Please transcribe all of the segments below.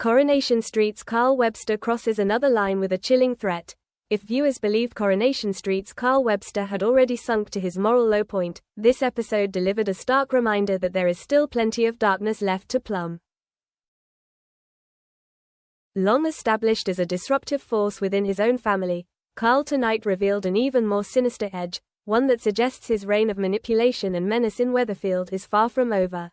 Coronation Street's Carl Webster crosses another line with a chilling threat. If viewers believed Coronation Street's Carl Webster had already sunk to his moral low point, this episode delivered a stark reminder that there is still plenty of darkness left to plumb. Long established as a disruptive force within his own family, Carl tonight revealed an even more sinister edge, one that suggests his reign of manipulation and menace in Weatherfield is far from over.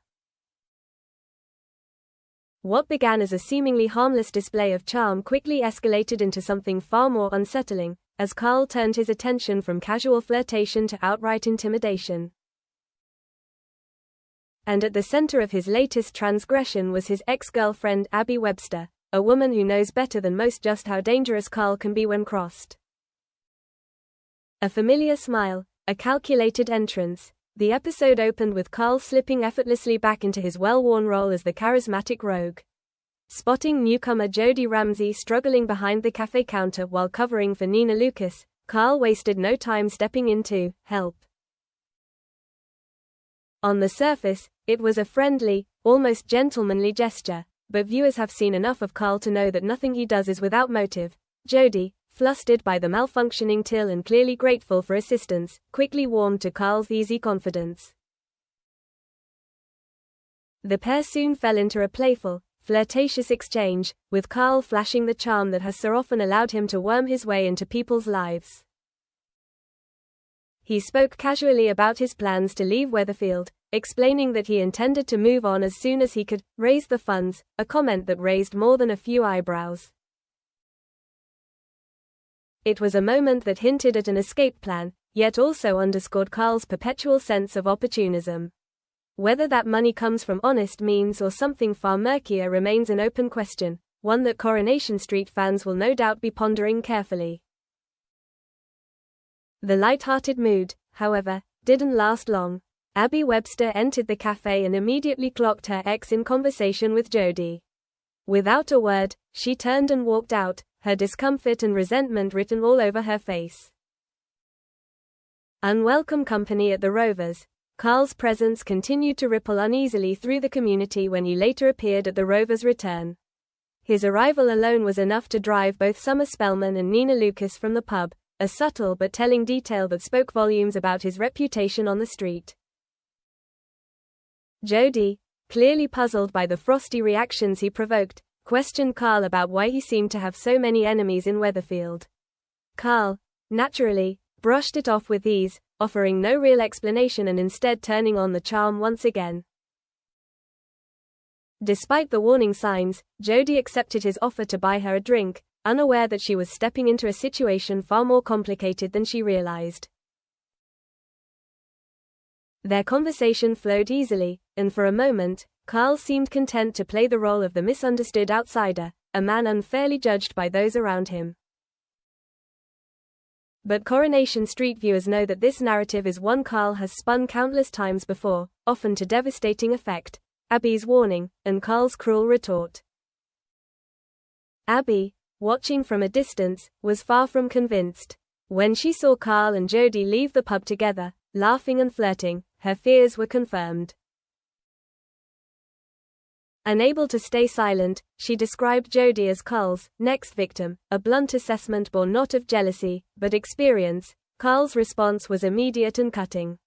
What began as a seemingly harmless display of charm quickly escalated into something far more unsettling, as Carl turned his attention from casual flirtation to outright intimidation. And at the center of his latest transgression was his ex-girlfriend Abi Webster, a woman who knows better than most just how dangerous Carl can be when crossed. A familiar smile, a calculated entrance. The episode opened with Carl slipping effortlessly back into his well-worn role as the charismatic rogue. Spotting newcomer Jodie Ramsey struggling behind the cafe counter while covering for Nina Lucas, Carl wasted no time stepping in to help. On the surface, it was a friendly, almost gentlemanly gesture, but viewers have seen enough of Carl to know that nothing he does is without motive. Jodie, flustered by the malfunctioning till and clearly grateful for assistance, quickly warmed to Carl's easy confidence. The pair soon fell into a playful, flirtatious exchange, with Carl flashing the charm that has so often allowed him to worm his way into people's lives. He spoke casually about his plans to leave Weatherfield, explaining that he intended to move on as soon as he could raise the funds, a comment that raised more than a few eyebrows. It was a moment that hinted at an escape plan, yet also underscored Carl's perpetual sense of opportunism. Whether that money comes from honest means or something far murkier remains an open question, one that Coronation Street fans will no doubt be pondering carefully. The light-hearted mood, however, didn't last long. Abi Webster entered the cafe and immediately clocked her ex in conversation with Jodie. Without a word, she turned and walked out, her discomfort and resentment written all over her face. Unwelcome company at the Rovers, Carl's presence continued to ripple uneasily through the community when he later appeared at the Rovers' return. His arrival alone was enough to drive both Summer Spellman and Nina Lucas from the pub, a subtle but telling detail that spoke volumes about his reputation on the street. Jodie, clearly puzzled by the frosty reactions he provoked, questioned Carl about why he seemed to have so many enemies in Weatherfield. Carl, naturally, brushed it off with ease, offering no real explanation and instead turning on the charm once again. Despite the warning signs, Jodie accepted his offer to buy her a drink, unaware that she was stepping into a situation far more complicated than she realized. Their conversation flowed easily, and for a moment, Carl seemed content to play the role of the misunderstood outsider, a man unfairly judged by those around him. But Coronation Street viewers know that this narrative is one Carl has spun countless times before, often to devastating effect. Abi's warning, and Carl's cruel retort. Abi, watching from a distance, was far from convinced. When she saw Carl and Jodie leave the pub together, laughing and flirting, her fears were confirmed. Unable to stay silent, she described Jodie as Carl's next victim, a blunt assessment born not of jealousy, but experience. Carl's response was immediate and cutting.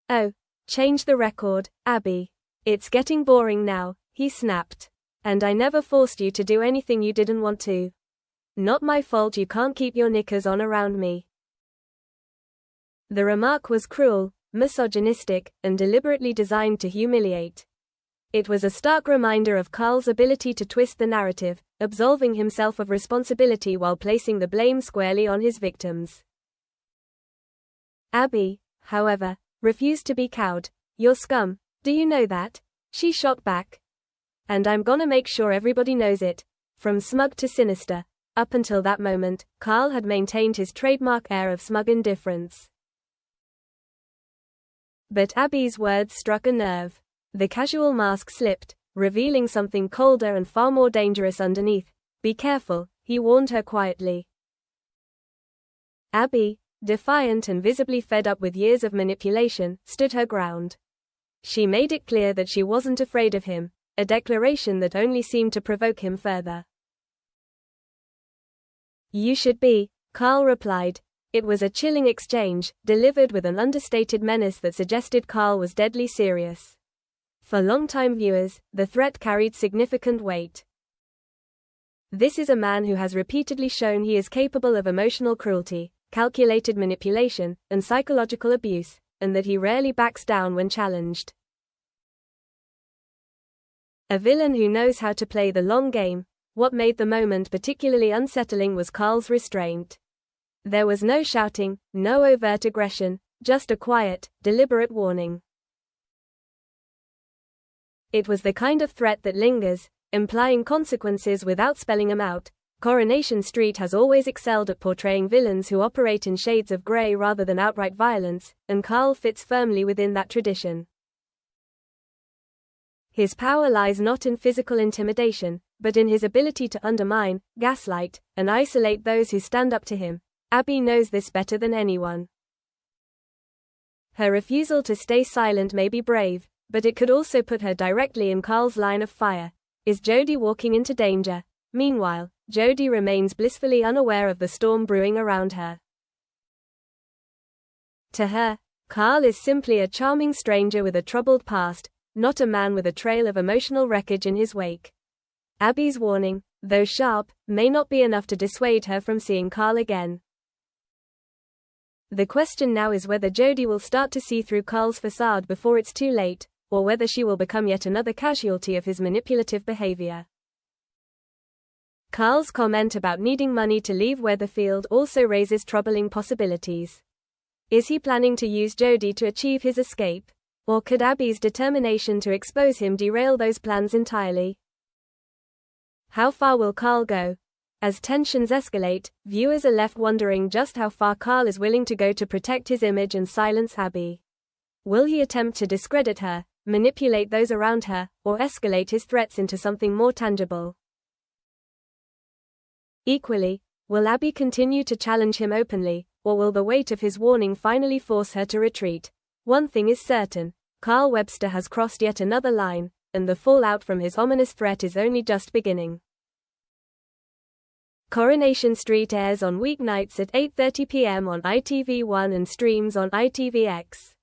"Oh, change the record, Abi. It's getting boring now," he snapped. "And I never forced you to do anything you didn't want to. Not my fault you can't keep your knickers on around me." The remark was cruel, misogynistic, and deliberately designed to humiliate. It was a stark reminder of Carl's ability to twist the narrative, absolving himself of responsibility while placing the blame squarely on his victims. Abi, however, refused to be cowed. "You're scum, do you know that?" she shot back. "And I'm gonna make sure everybody knows it." From smug to sinister. Up until that moment, Carl had maintained his trademark air of smug indifference. But Abi's words struck a nerve. The casual mask slipped, revealing something colder and far more dangerous underneath. "Be careful," he warned her quietly. Abi, defiant and visibly fed up with years of manipulation, stood her ground. She made it clear that she wasn't afraid of him, a declaration that only seemed to provoke him further. "You should be," Carl replied. It was a chilling exchange, delivered with an understated menace that suggested Carl was deadly serious. For longtime viewers, the threat carried significant weight. This is a man who has repeatedly shown he is capable of emotional cruelty, calculated manipulation, and psychological abuse, and that he rarely backs down when challenged. A villain who knows how to play the long game. What made the moment particularly unsettling was Carl's restraint. There was no shouting, no overt aggression, just a quiet, deliberate warning. It was the kind of threat that lingers, implying consequences without spelling them out. Coronation Street has always excelled at portraying villains who operate in shades of grey rather than outright violence, and Carl fits firmly within that tradition. His power lies not in physical intimidation, but in his ability to undermine, gaslight, and isolate those who stand up to him. Abi knows this better than anyone. Her refusal to stay silent may be brave, but it could also put her directly in Carl's line of fire. Is Jody walking into danger? Meanwhile, Jody remains blissfully unaware of the storm brewing around her. To her, Carl is simply a charming stranger with a troubled past, not a man with a trail of emotional wreckage in his wake. Abi's warning, though sharp, may not be enough to dissuade her from seeing Carl again. The question now is whether Jody will start to see through Carl's facade before it's too late, or whether she will become yet another casualty of his manipulative behavior. Carl's comment about needing money to leave Weatherfield also raises troubling possibilities. Is he planning to use Jody to achieve his escape? Or could Abi's determination to expose him derail those plans entirely? How far will Carl go? As tensions escalate, viewers are left wondering just how far Carl is willing to go to protect his image and silence Abi. Will he attempt to discredit her, manipulate those around her, or escalate his threats into something more tangible? Equally, will Abi continue to challenge him openly, or will the weight of his warning finally force her to retreat? One thing is certain, Carl Webster has crossed yet another line, and the fallout from his ominous threat is only just beginning. Coronation Street airs on weeknights at 8:30 p.m. on ITV1 and streams on ITVX.